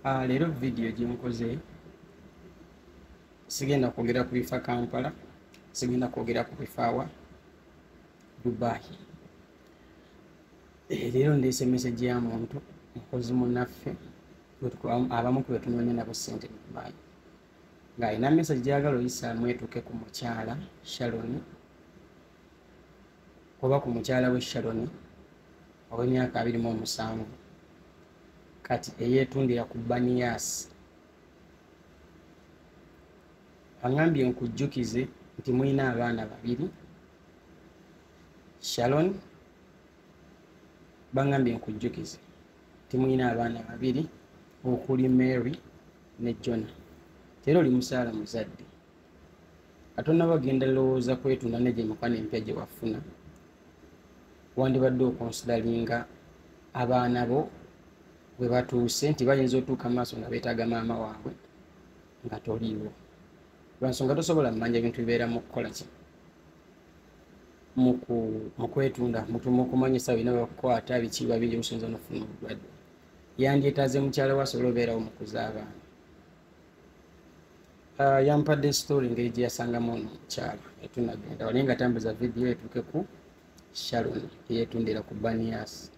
Leero video gyenkoze sigenda kwogera ku bifa Kampala, sigenda kwogera ku bifaawa Dubai. Leero ndeese message ya muntu mukozi munnaffe abamu ku betunoonya nabo ssente mu Dubai, ng'alina message gy'agala oyisaamu etuuke ku mukyala Sharon oba ku mukyala we Sharon ow'emyaka 27 kati eyeetundira ku Banias. Angambye nkujjukize nti mulina abaana babiri. Sharon bangambye nkujjukize nti mulina abaana babiri okuli Mary ne Jonah. Era oli musaala muzadde. Katonda bagenda lowooza kwetunda ne gye mukwana empya gye wafuna. Wandibadde okonsidalinga abaana bo bwe batuuse nti bayinza otuuka maaso nga beetaaga maama waabwe nga toliiwo. Lwansonga tosobola mmanja bintu bibeera mu kukola ki mu kwetunda mu kumanyisa bina bakukwata biki babiri obusinza n'ofuna obulwadde. Yandyetaaze mukyala we asobole obeerawo mu kuzaabana. Yampadde story ngeri gye yasangamu ono omukyala etunagenda wali nga tambuza vidiyo etuuke ku Sharon eyeetundira ku Banias.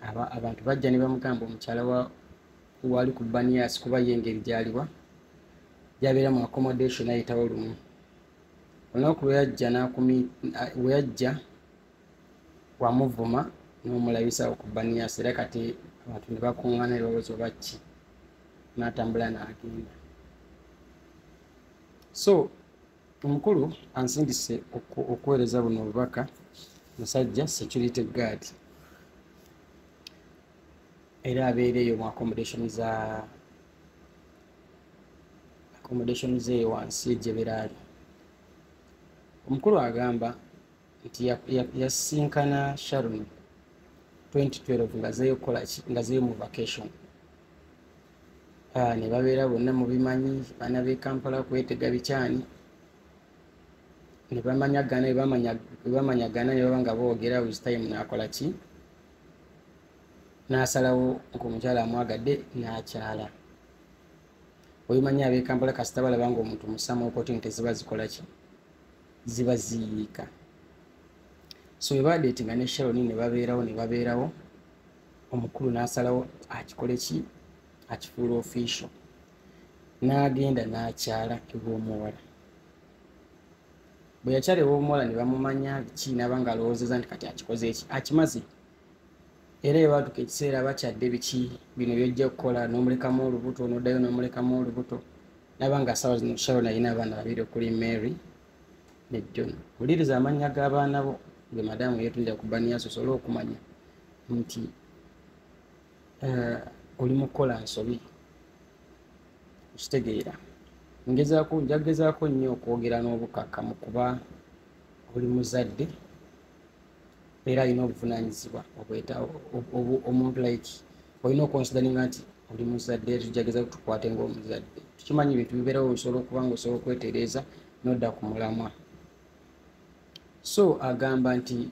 Abantu bajja ne bamugamba omukyala wali ku Banias kuba ye engeri gy'aliwa gy'abeera mu accommodation ayitawo lumu. Olunaku we yajja wamuvuma n'omulabisawo ku Banias era kati abantu ne bakuŋŋaana ne babuuza oba ki, n'atambula n'agenda. So omukulu ansindise okuweereza buno obubaka musajja security guard era abeera eyo mu accommodation ze wansi gye beraali. Omukulu agamba nti yasinkana Sharon 2012 nga zeeyo kukola ki, nga zeeyo mu vacation. Ne babeera bonna mu bimanyi, baana b'e Kampala kwetega bikyani, ne bamanyagana ne baba nga boogera with time n'akola ki, n'asalawo ng'omukyala amwagadde n'akyala. Obimanyi ab'e Kampala kasita balaba ng'omuntu musama opportunity ziba zikola ki, ziba ziyiika. So bwe badeetinga ne Sharon ne babeerawo omukulu n'asalawo akikole ki, akifuula official, n'agenda n'akyala ew'omuwala. Bwe yakyala ew'omuwala ne bamumanya biki, n'aba ng'alowoozeza nti kati akikoze eki, akimaze. Era ebaatuka ekiseera bakyadde biki bino byojja kukola, n'omulekamu olubuto, n'oddayo n'omulekamu olubuto. N'aba nga sawa zino Sharon alina abaana babiri okuli Mary ne John. Wuliriza amannya g'abaana bo gwe madamu yeetundira ku Banias osobole okumanya nti oli mu kukola nsobi. Okitegeera. Njagezaako nnyo okwogera n'obukakkamu kuba oli muzadde era alina obuvunaanyizibwa omuntu like olina okonsidaringa nti oli muzadde, tujageza tukwate ng'omuzadde. Tukimanyi bintu bibeerawo osobola okuba ng'osobola okwetereeza n'odda ku mulamwa. So agamba nti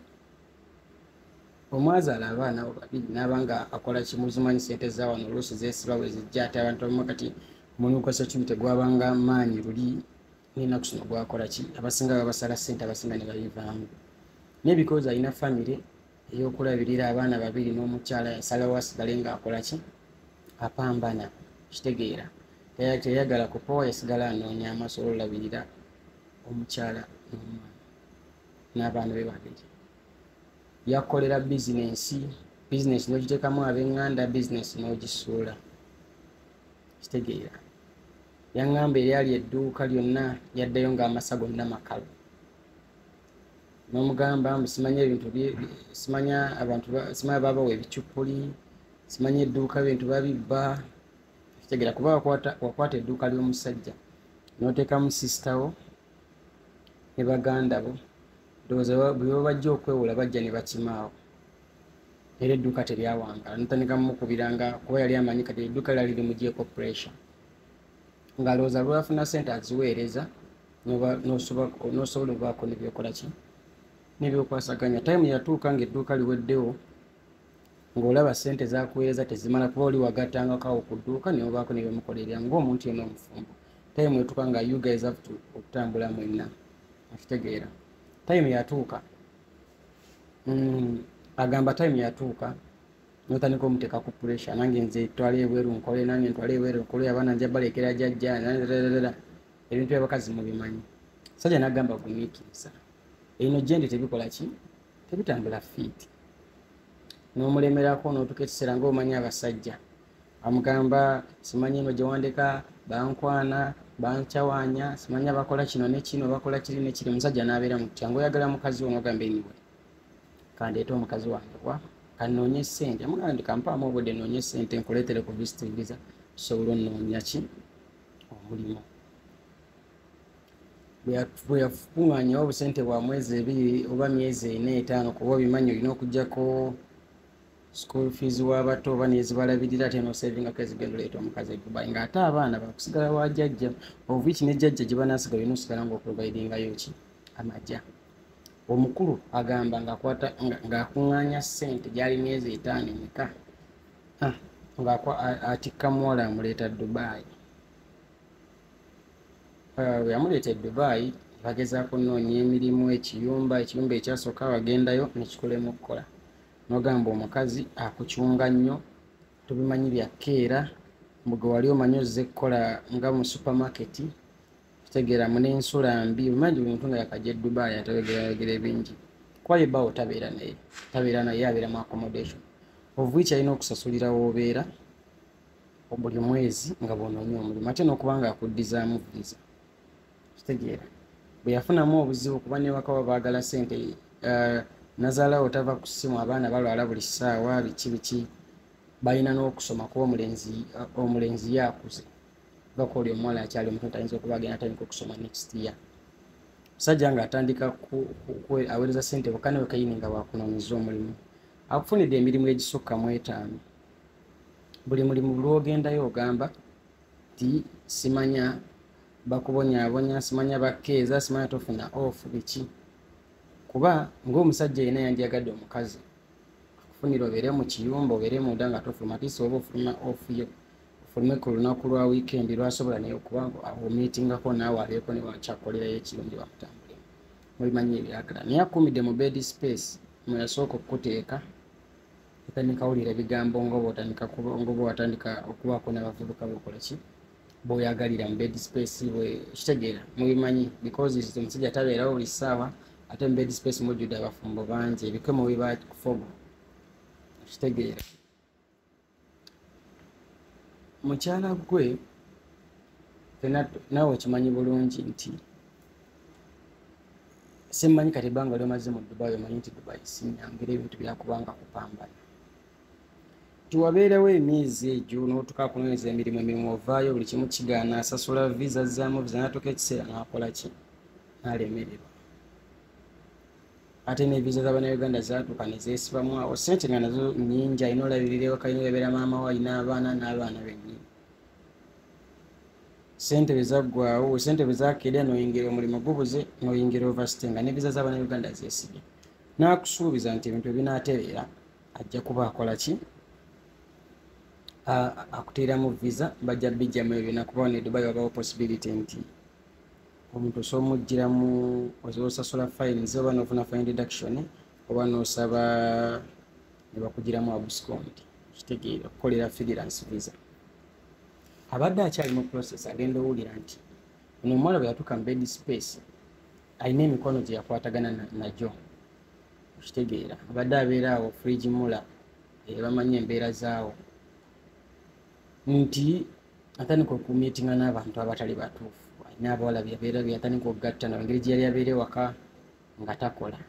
omwazaala abaana bo babiri n'aba nga akola kimuzimanyi ssente za wano oluusi zeesiba we zijja, ate abantu abamu kati omulimu gwa security gwabanga maanyi luli n'ennaku zino gwakola ki, abasinga babasala ssente, abasinga ne babivaamu. N'ebikozi alina famire ey'okulabirira abaana babiri n'omukyala yasalawo asigale ng'akola ki, apambana. Kitegeera teyagala kupowa, yasigala anoonya amasobola olabirira omukyala n'omwana n'abaana be babiri. Yakolera bizinesi n'ogiteekamu ab'eŋŋanda, bizinesi n'ogisuula. Kitegeera yaŋŋamba eryali edduuka lyonna yaddayo ng'amasa gonna makalu. N'omugamba simanya ebintu simanya baabawa ebicuppuli, simanya edduuka bintu babibba. Kitegeera kuba wakwata edduuka ly'omusajja n'oteekamu sisitawo ne baganda bo, ndowooza bwe bajja okwewula bajja ne bakimaawo. Era edduuka teryawangala, n'otandika mukubiranga kuba yali amanyi kati edduuka lyali limugyeko pressure. Ng'alowooza lwafuna ssente aziweereza n'osobola obaako nebyokola ki, n'ebyokwasaganya. Time yatuuka ng'edduuka liweddewo ng'olaba ssente zakuweereza tezimala kuba oli wagattangako ku dduuka ne obaako ne bemukolerera ng'omuntu yenna omufumbo. Time etuuka nga you guys have to okutambula mwenna okitegeera. Time yatuuka agamba time yatuuka notandika omuteeka ku pressure nange nze twali ebweru nkole nange ntwali ebweru nkole abaana nja balekera jjajja ebintu by'abakazi mubimanyi. Sajja n'agamba gumiikiriza eno gyendi tebikola ki tebitambula fiiti n'omulemerako n'otuka ekiseera ng'omanyi abasajja amugamba simanyi eno gye wandika bankwana bankyawanya simanyi abakola kino ne kino bakola kiri ne kiri. Omusajja n'abeera mu kyangu oyagala mukazi wo n'ogamba eniwe kandeeta omukazi wange wa kanoonye ssente amugamba ndi kampaamu obudde noonye ssente nkuleetere ku visiting visa tusobole onnoonya ki omulimu. Bwe yakuŋŋaanyawo obusente bwa mwezi 2 oba myezi 4 5 kuba obimanyi olina okugjako school fees w'abato oba nezibalabirira ate noosavingako ezigenda oleeta omukazi e Dubai ng'ate abaana bakusigala wa jjajja obuviki ne jjajja gye banaasigala olina osigala ng'oprovidingayo ki amajja. Omukulu agamba ng'akuŋŋaanya ssente gyali myezi 5 emeka ng'atikka muwala amuleeta Dubai. Yamuleeta e Dubai bagezaako nnoonya emirimu ekiyumba ekyasooka bagendayo nekikolemu okukola n'ogamba omukazi akukyunga nnyo tubimanyi byakkeera mbuge wali omanyi ozze kukola nga mu supermarket kitegeera mu n'ensula mbi omanyi bintu nga yakajja e Dubai ategeera bingi kwali bawo tabeera naye abeera mu accommodation ovuiki alina okusasulira w'obeera buli mwezi nga bw'onoonya omulimu ate n'okuba nga akuddizaamu visa kitegeera. Bwe yafunamu obuzibu kuba ne waka baagala ssente nazaala otava ku ssimu abaana balwala buli ssaawa biki balina n'okusoma kuba omulenzi yaakuze bako oli omuwala akyali omuto tayinza okuba agenda atandika okusoma next year. Musajja ng'atandika aweereza ssente bokka ne wekayini nga bwakunoonyeza omulimu akufunidde emirimu egisukka mu 5. Buli mulimu lw'ogendayo ogamba ti simanya bakubonyaabonya simanya bakkeeza simanya tofuna off biki kuba ng'omusajja yenna yandyagadde omukazi akufunira obeere mu kiyumba obeere munda nga tofuluma atisi oba ofuluma off yo ofulume ku lunaku lwa wiikendi lwasobola naye okuba omiitingako naawe abeeko ne wakyakolerayo ekirungi bamutambulemu mubimanyi ebyagala naye akumidde mu bed space mweyasooka okukuteeka otandika wulira ebigambo ngoba watandika okubaako n'abavubuka bokola ki bw'oyagalira mu bed space bwe kitegeera mubimanyi because omusajja tabeerawo buli ssaawa ate mu bed space mujjudde abafumbo bangi ebikwemo biba kufogo kitegeera. Mukyala gwe naawe okimanyi bulungi nti simmanyi kati ebbanga lyomaze mu Dubai omanyi nti Dubai sinyangera ebintu byakubanga kupambana tiwabeerawo emyezi egyo n'otuka kunoonyeza emirimu ovaayo buli kimu kigaana asasula visa zaamu visa n'atuuka ekiseera n'akola ki n'alemererwa ate ne visa z'Abannayuganda zaatuuka ne zeesibamu awo ssente nga nazo nnyingi alina olabirira ewaka alina obeera maama we alina abaana n'abaana bennyini ssente bwe zaggwawo ssente bwe zaakera n'oyingira omulimu gubuze n'oyingira ovasite nga ne visa z'Abannayuganda zeesibye n'akusuubiza nti ebintu ebinaatereera ajja kuba akola ki akuteeramu visa bajja bijjamu ebyo nakubawo ne Dubai wabawo possibility nti omuntu osoomugiramu osasula fines oba n'ofuna fine reduction oba n'osaba ne bakugiramu abscond kitegeera okukolera freelance visa. Abadde akyali mu process agenda owulira nti ono omuwala bwe yatuuka mu bed space alina emikono gye yakwatagana nagyo kitegeera abadde abeera awo fridge mula bamanyi embeera zaawo nti atandika okumiitinga n'abantu abatali batuufu alina abawala byabeera byatandika okugatta nawe engeri gye yali abeera ewaka nga takola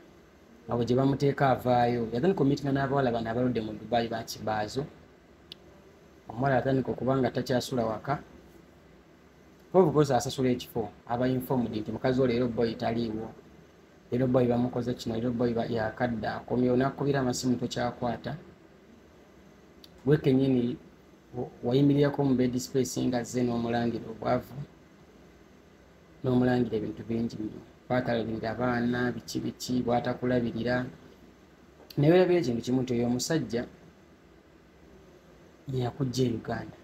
awo gye bamuteeka avaayo yatandika okumiitinga n'abawala bano abaludde mu Dubai bakibaazo omuwala atandika okuba nga takyasula waka obukozi asasula ekifo aba informed nti mukazi wo leero boy taliiwo leero boy bamukoze kino leero boy yakadda akomyewo nakubira amasimu tokyakwata wekenyini wayimirirako mu bed space nga zze n'omulangira obwavu n'omulangira ebintu bingi nnyo bwatalabirira abaana biki bwatakulabirira naye werabira ekintu kimu nti oyo omusajja yakujja e Uganda.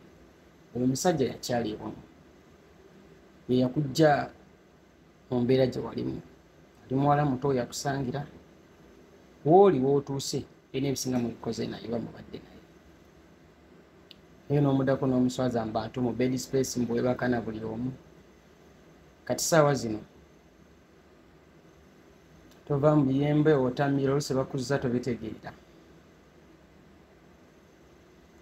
Oyo omusajja yakyaliwo, ye yakujja mu mbeera gye walimu. Ali muwala muto yakusangira wooli wootuuse era ebisinga mubikoze naye bamubadde naye naye n'omuddako n'omuswaza mbantu mu bed space mbwebakana buli omu. Kati saawa zino tova mu biyembe otamira oluse bakuzza tobitegeera.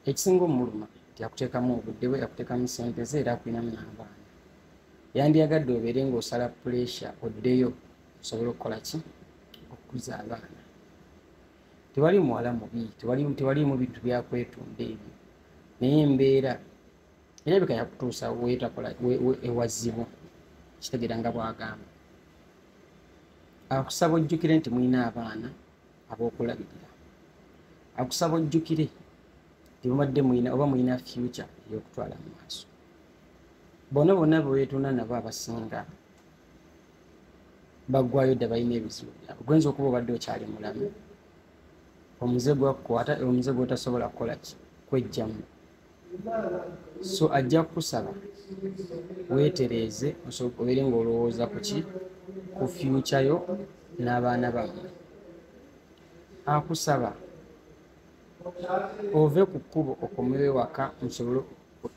Ekisinga omuluma nti yakuteekamu obudde bwe, yakuteekamu ssente ze era akulinamu n'abaana. Yandiyagadde obeere ng'osala puleesha oddeyo osobole okukola ki? Okukuza abaana. Tewali muwala mubi, tewalimu bintu byakwetunda ebyo, naye embeera erabika yakutuusa weetakola ewazibu. Kitegeera nga bw'agamba. Akusaba ojjukire nti mulina abaana ab'okulabirira. Akusaba ojjukire nti mubadde mulina oba mulina future ey'okutwala mu maaso. Bonna bonna bwe weetunda nabo abasinga baggwayo dda balina ebizibu byabwe. Gwenza okuba obadde okyali mulamu, omuze gwakukwata, omuze gw'otasobola kukola ki? Kwejjamu. So ajja kukusaba weetereeze obeere ng'olowooza ku ki? Ku future yo n'abaana bammwe. Akusaba ove ku kkubo okomewo ewaka musobole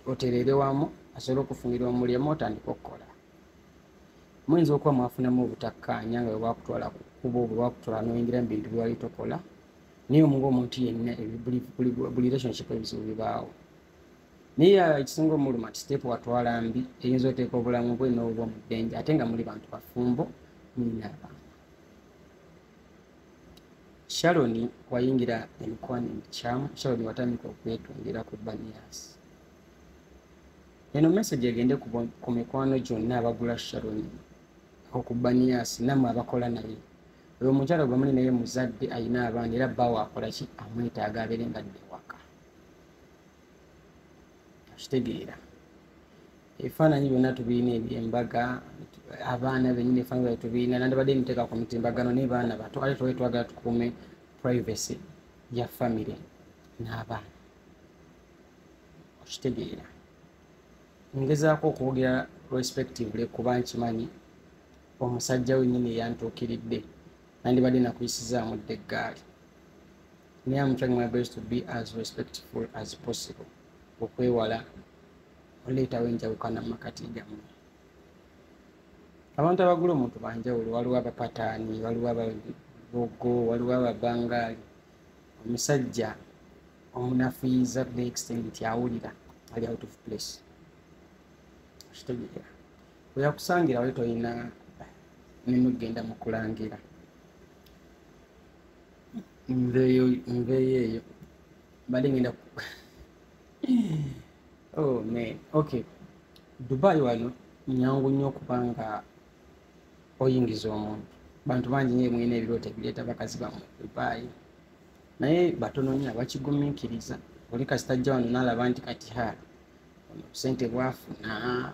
otereere wamu asobole okufunira omulimu otandika okukola. Muyinza okuba mwafunamu obutakkaanya nga bwakutwala ku kkubo bwe bwakutwala n'oyingira mu bintu byewali tokola, naye omunga omuntu yenna buli relationship ebizibu bibaawo. Naye ekisinga omuluma ti step watwala mbi eyinza oteeka obulamu bwe n'obuba mu ddenja ate nga muli bantu bafumbo mulina abaana. Sharon wayingira emikwano emikyamu. Sharon watandika okwetondera ku Banias. Eno message egende ku mikwano gyonna abagula Sharon ku Banias nammwe abakola naye. Oyo omukyala gwe muli naye muzadde ayina abaana era bbaawo akola ki? Amwetaaga abeere ngadde waka. Kitegeera ebifaananyi byonna tubirina ebyembaga, abaana bennyini ebifaananyi byabwe tubirina, nandibadde nteeka ku mitimbagano naye baana bato ate twali twagala tukuume privacy ya family n'abaana. Okitegeera ngezaako okwogera respectively kuba nkimanyi omusajja wennyini eyantuukiridde nandibadde nakuyisizaamu dda eggaali. Naye I'm trying my best to be as respectful as possible okwewala oleetawo enjawukana mu makati gammwe. Abantu abagula omuntu banjawulo, waliwo abapataani, waliwo ababogo, waliwo ababangaali. Omusajja omunafuyiza to the extent nti awulira ali out of place. Kitegeera bwe yakusangira wali tolina nemugenda mu kulangira nveeyo eyo mbadde ngenda oh man, okay. Dubai wano nyangu nnyo okubanga oyingiza omuntu. Bantu bangi nnyo mwine ebirooto ebireeta bakazi bammwe Dubai, naye batono nnyo abakigumiikiriza. Oli kasitajja wano n'alaba nti kati obusente bwafuna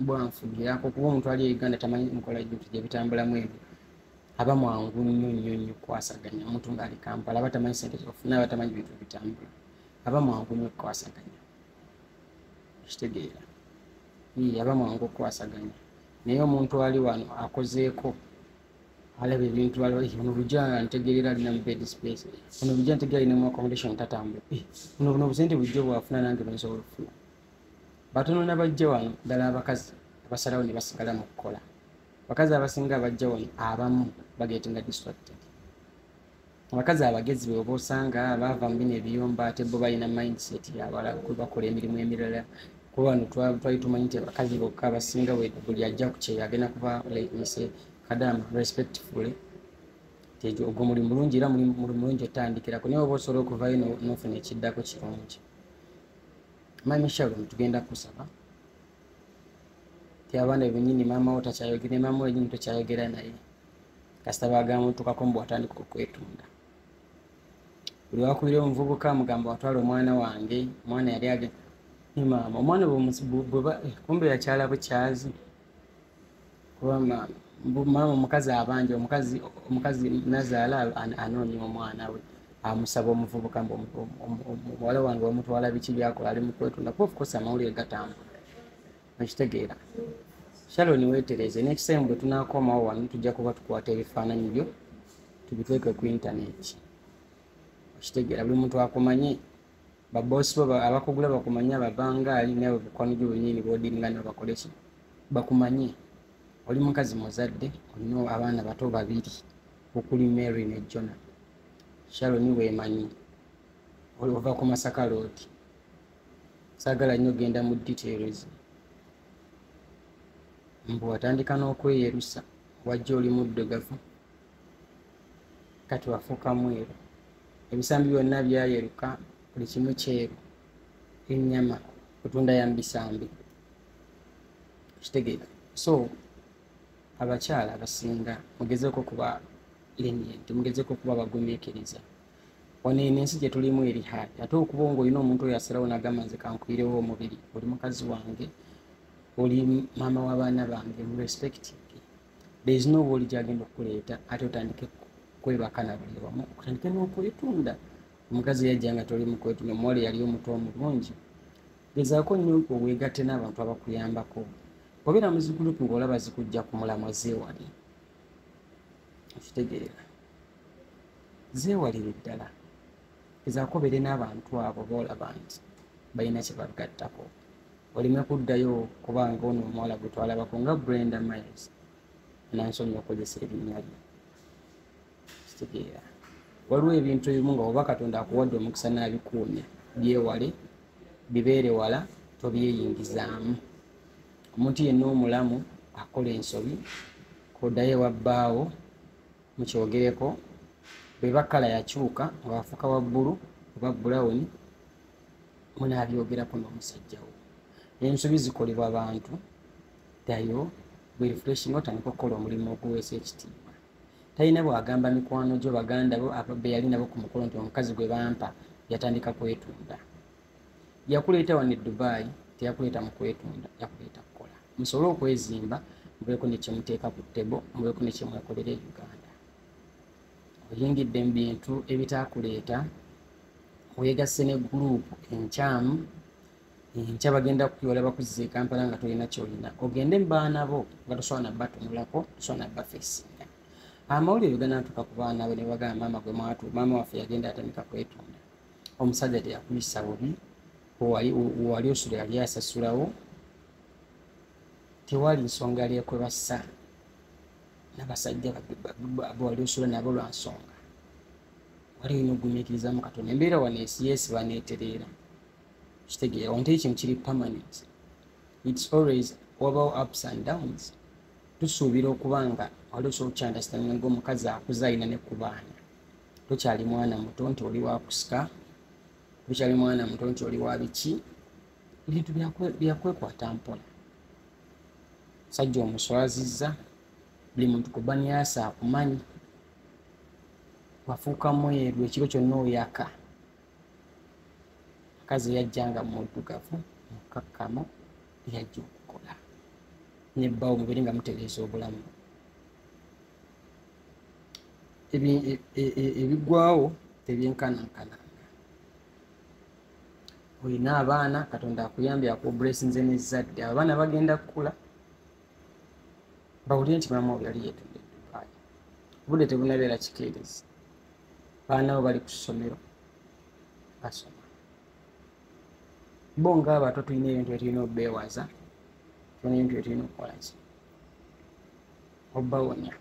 bwanfugirako kuba omuntu ali e Uganda tamanyi mukola bintu gye bitambulamu ebyo, aba mwangu nnyo kukwasaganya. Omuntu ng'ali Kampala aba tamanyi sente z'ofuna, aba tamanyi bintu bitambula, aba mwangu nnyo kukwasaganya. Kitegeera aba mwangu okukwasaganya. Naye omuntu ali wano akozeeko alaba ebintu ono bujja ntegeerera alina mu bed space, ono bujja ntegeera alina mu accommodation tatambula, buno busente bujjo bwafuna nange nsobola okufuna. Batono n'abajja wano ddala abakazi abasalawo ne basigala mu kukola. Abakazi abasinga abajja wano abamu bagetinga distracted. Abakazi abagezi be oba osanga baava mu bino ebiyomba ate bo balina mindset yabala bakola emirimu emirala. Kuba wano twali tumanyi nti abakazi bokka abasinga buli ajja ku kyeyo agenda kuba mise kadama respectfully. Ogwo muli mulungi era muli mulungi otandikirako, naye oba osobola okuvayo n'ofuna ekiddako kirungi. Mami Sharon tugenda kusaba ti abaana bennyini maama wo takyayogera, maama we yennyini tokyayogera naye, kasita bagamutukako mbu watandika okwetunda. Buli wakubira omuvubuka amugamba watwala omwana wange, omwana yali agenda ni maama, omwana kumbe yakyala bukyazi kuba maama omukazi abanja, omukazi nazaala anoonya omwana we amusaba omuvubuka omuwala wange omutwala biki byakola ali mukwetunda of course amawulire gatambula ekitegeera Sharon weetereze n'ekiseera bwe tunaakomawo wano tujja kuba tukwata ebifaananyi byo tubiteeke ku intaneti ekitegeera buli muntu akumanye baboosi bo abakugula bakumanye ababangaali nawe bukwano gyo bwenyini boodiringa ne bakole ki bakumanye oli mukazi muzadde olina abaana bato 2 okuli Mary ne Jonah Sharon weemanyi ova ku Masaka Road saagala nnyo genda mu details mbu watandika n'okweyerusa wajja oli muddugavu kati wafuuka mweru ebisambi byonna byayeruka buli kimu kyeru ennyama kutunda ya mbisambi kitegeera so abakyala abasinga mugezeko kuba lenient mugezeko kuba bagumiikiriza wano eno ensi gye tulimu eri hayi ate okuba ng'olina omuntu oyo asalawo n'agamba nze kankuyirewo omubiri oli mukazi wange oli maama w'abaana bange mu respecting there is no woli gyagenda okuleeta ate otandike kwebaka na buli wamu otandike n'okwetunda omukazi yajja nga toli mukwetunda omuwala yali omuto omulungi gezaako nnyo obwegatte n'abantu abakuyambako obeera mu zigulupu ng'olaba zikujja ku mulamwa zeewali okitegeera zeewalire ddala gezaako obeere n'abantu abo boolaba nti balina kye bagattako olime kuddayo kubanga ono omuwala gwe twalabako nga Brenda Miles nansomya okozesa erinnya lye kitegeera waliwo ebintu ebimu nga oba Katonda akuwadde omukisa n'abikuumya byewale bibeere wala tobyeyingizaamu omuntu yenna omulamu akola ensobi koddayo ewa bbaawo mukyogereko bweba kala yakyuka nga wafuuka wa bbulu oba bulawuni munaabyogerako n'omusajjawo ensobi zikolebwa abantu ddayo bwe refreshing otandika okukola omulimu oguweesa ekitiibwa talina bwagamba mikwano gyo baganda bo be yali nabo ku mukolo nti omukazi gwe bampa yatandika kwetunda yakuleeta wano e Dubai teyakuleeta mu kwetunda yakuleeta kukola musobole okwezimba mubeeko ne kyemuteeka ku ttebo mubeeko ne kyemwekolera e Uganda oyingidde mu bintu ebitaakuleeta weegasse ne gurupu enkyamu enkya bagenda kuyola bakuzza e Kampala nga tolina kyolina ogende mu baana bo nga tosobola nabba tunulako tosobola nabba feesinga amawulire ganatuuka ku baana bo ne bagamba maama gwe mwatu maama waffe yagenda atandika kwetunda omusajja teyakuyisa bubi wali osula yali asasulawo tewali nsonga yali ekwebasa n'abasajja wali osula nabo lwa nsonga wali olina ogumiikirizamu Katonda embeera wano ensi yeesiba neetereera kitegeera wonte ekintu kiri permanent it's always about ups and downs tusuubira okuba nga wali osobola okukyandastanira ng'omukazi akuze alina ne ku baana tokyali mwana muto nti oli wakusika tokyali mwana muto nti oli wa biki ebintu byakwekwata mpola sajja omuswazizza buli muntu ku baniasa akumanyi wafuuka mweru ekiro kyonna oyaka kazi yajjanga muddugavu mukakkamo yajja okukola nebbawo mubiri nga mutereeza obulamu ebiggwawo tebyenkanankananga olina abaana Katonda akuyambye akubulesinze n'ezzadde abaana bagenda kukula bawulire nti maama yali yeetudde Dubai obudde tebunabeera kikeerezi baana bo bali ku ssomero basoma bo ng'abato tulina ebintu byetulina obbeewaza tulina ebintu byetulina okukola ki obbawonya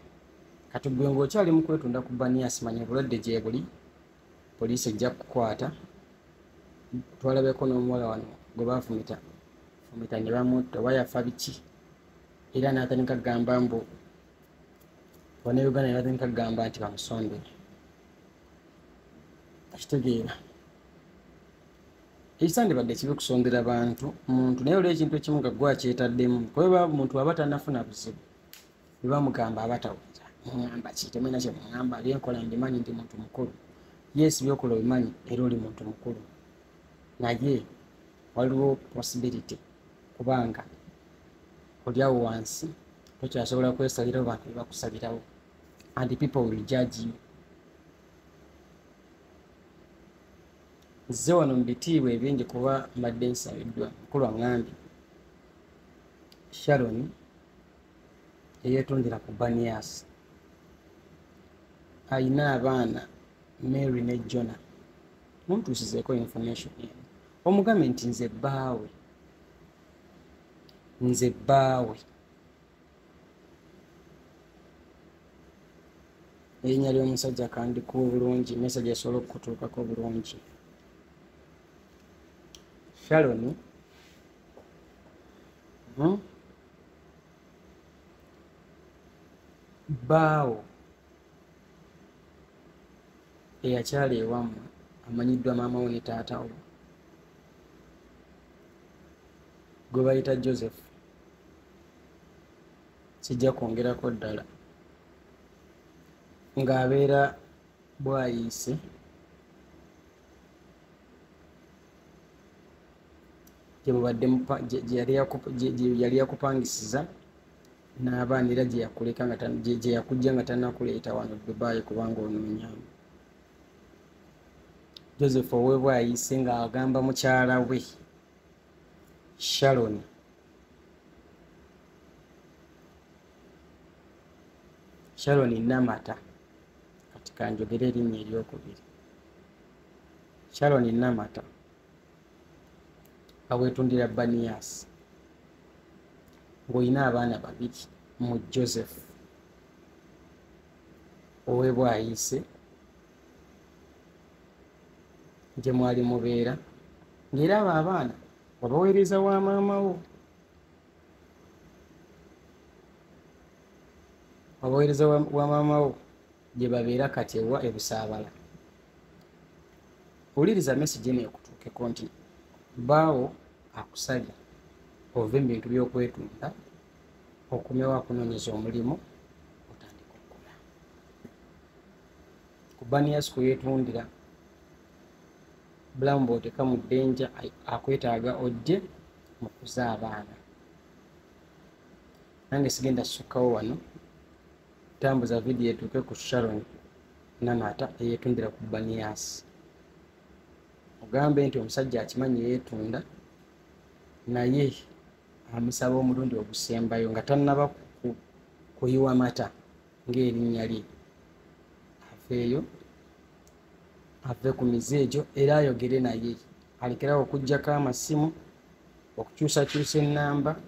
kati gwe ng'okyali mu kwetunda ku baniasi manya obulwadde gye buli poliisi ejja kukwata twalabeko n'omuwala wano gwe baafumita ne bamutta oba yafa biki era n'atandika kugamba mbu wana Uganda n'atandika kugamba nti bamusondere akitegeera ekisandibadde kibi kusondera bantu muntu naye olwo ekintu ekimu nga gwe akyetaddemu kuba muntu aba tannafuna buzibu bwe bamugamba aba tawulira muŋŋamba ki temulina kye muŋŋamba byenkola ndimanyi ndi muntu mukulu yes byokola obimanyi era oli muntu mukulu naye waliwo possibility kubanga oli awo wansi tokyasobola kwesalirawo bantu bye bakusalirawo and people will judge you nze wano mu bitiibwa ebingi kuba mbadde nsabiddwa mukulu aŋŋambye Sharon eyeetundira ku Banias ayina abaana Mary ne Jonah. Muntuusizeeko information eno omugambe nti nze bbaawe erinnya ly'omusajja kandikuwa bulungi message esobola okukutuukako bulungi. Sharon bbaawo eyakyala ewammwe amanyiddwa maama we ne taata we gwe bayita Joseph. Kijja kwongerako ddala ng'abeera Bwayiise gye yali yakupangisiza n'abaana era gye yakujja nga tannakuleeta wano Dubai kubanga onoonyamu. Joseph ow'e Bwayiise ng'agamba mukyala we Sharon Namata, kati kanjogera erinnya eryokubiri. Sharon Namata aweetundira Banias ng'olina abaana babiri mu Joseph ow'e Bwayiise gye mwali mubeera, ng'era abo abaana wabaweereza wa maama wo, wabaweereza wa maama wo gye babeera kati ewa e Busaabala. Wuliriza message eno ekutuukeko nti bbaawo akusabye ove mu bintu by'okwetunda okomewo akunoonyeza omulimu otandika okukola ku Banias kweyeetundira. Bulamu bw'oteeka mu ddenja akwetaaga ojje mu kuza abaana. Nange sigenda ssukkawo wano tambuza vidiyo etuuke ku Sharon Namata eyeetundira ku Banias. Mugambe nti omusajja akimanyi yeetunda naye amusaba omulundi ogusembayo nga tannaba kuyiwa mata ng'erinnya lye. Aveeyo ave ku mize egyo era ayogere naye, alekerawo okuggyako amasimu, okukyusakyusa ennamba,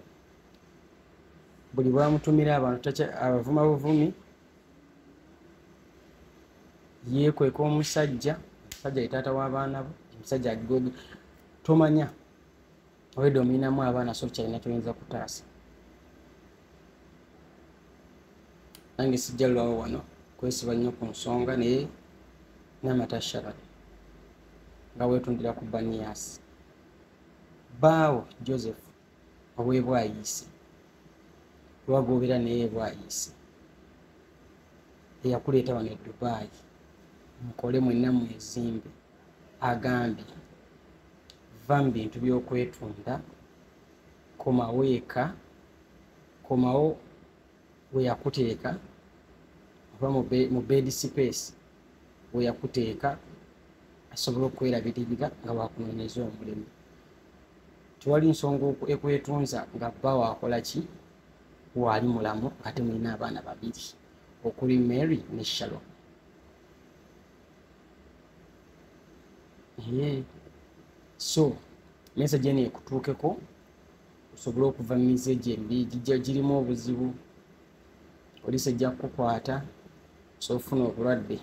buli bwamutumira abantu abavuma buvumi yeekweka omusajja ye taata w'abaana bo. Omusajja agogo tomanya obedde omuyinamu abaana so kyalina kyoyinza kutaasa. Nange sijja lwawo wano kwesiba nnyo ku nsonga naye Namata Sharon nga weetundira ku Banias. Bbaawo Joseph ow'e Bwayiise lwagoobera naye Bwayiise eyakuleeta wano e Dubai mukole mwenna mwezimbe, agambye va mu bintu by'okwetunda, komawo eka, komawo we yakuteeka oba mu bed space we yakuteeka asobole okwerabirira nga wakunoonyeza omulimu. Tewali nsonga ekwetunza nga bbaawo akola ki waali mulamu ate mulina abaana babiri okuli Mary ne Sharon. So message eno ekutuukeko osobole okuva mu mize gye embi girimu obuzibu, poliisi ejja kukukwata sofuna obulwadde.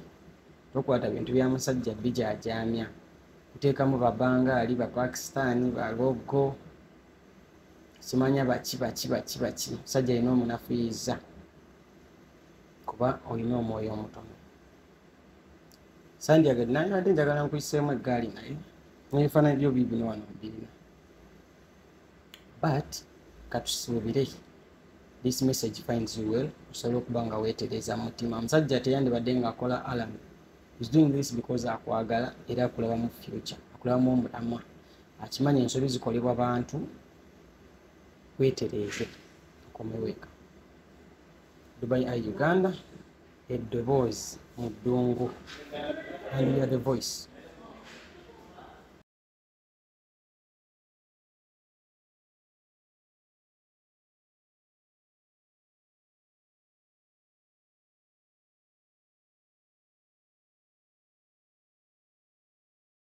Tokwata bintu bya musajja bijajaamya kuteekamu babangaali Bapakisitaani balogo simanya baki musajja alina omunafuyiza kuba olina omwoyo omutono. Sandyagadde nandibadde njagala nkuyiseemu eggaali naye n'ebifaananyi byo biibino wano mbirina, but katusuubire this message finds you well, osobole okuba nga weetereza mutima. Omusajja teyandibadde ng'akola alarm. He's doing this because akwagala era akulaba mu future, akulabamu omulamwa, akimanya ensobi zikolebwa bantu. Weetereze okomeweka. Dubai Eye Uganda, eddoboozi mu ddungu, and we are the voice